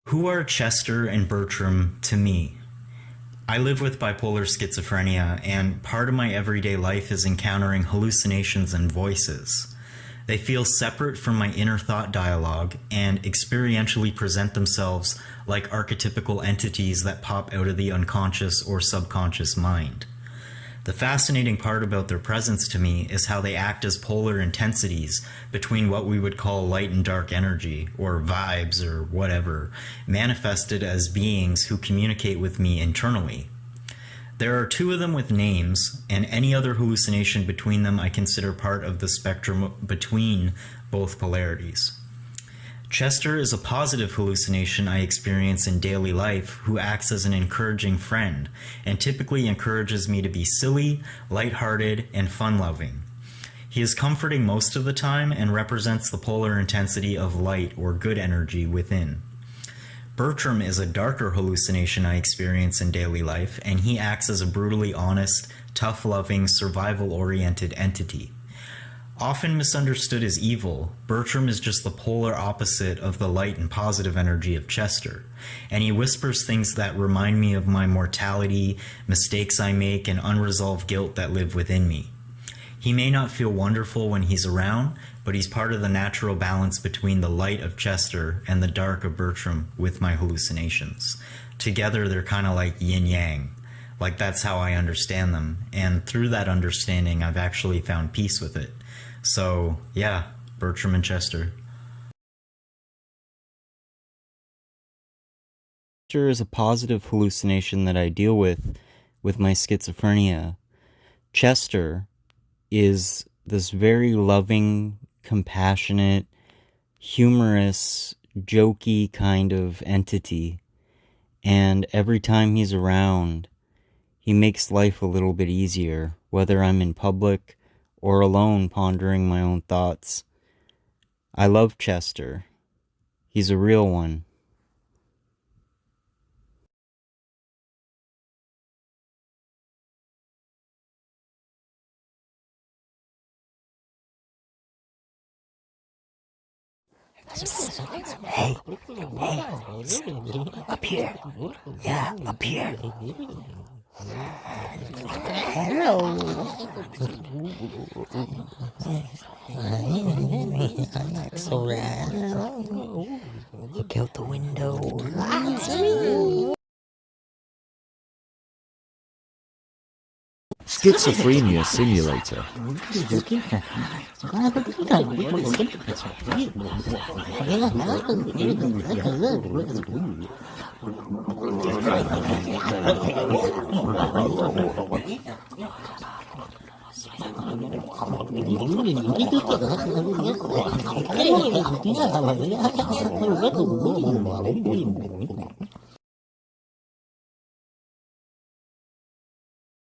Who are Chester and Bertram to me? I live with bipolar schizophrenia, and part of my everyday life is encountering hallucinations and voices. They feel separate from my inner thought dialogue and experientially present themselves like archetypical entities that pop out of the unconscious or subconscious mind. The fascinating part about their presence to me is how they act as polar intensities between what we would call light and dark energy, or vibes, or whatever, manifested as beings who communicate with me internally. There are two of them with names, and any other hallucination between them I consider part of the spectrum between both polarities. Chester is a positive hallucination I experience in daily life who acts as an encouraging friend and typically encourages me to be silly, lighthearted, and fun-loving. He is comforting most of the time and represents the polar intensity of light or good energy within. Bertram is a darker hallucination I experience in daily life, and he acts as a brutally honest, tough-loving, survival-oriented entity. Often misunderstood as evil, Bertram is just the polar opposite of the light and positive energy of Chester, and he whispers things that remind me of my mortality, mistakes I make, and unresolved guilt that live within me. He may not feel wonderful when he's around, but he's part of the natural balance between the light of Chester and the dark of Bertram with my hallucinations. Together they're kind of like yin-yang. Like, that's how I understand them, and through that understanding I've actually found peace with it. So, yeah, Bertram and Chester. Chester is a positive hallucination that I deal with my schizophrenia. Chester is this very loving, compassionate, humorous, jokey kind of entity. And every time he's around, he makes life a little bit easier, whether I'm in public or alone pondering my own thoughts. I love Chester. He's a real one. Hey, up here. Yeah, up here. Hello. That's alright. Look out the window. It's me. Schizophrenia Simulator.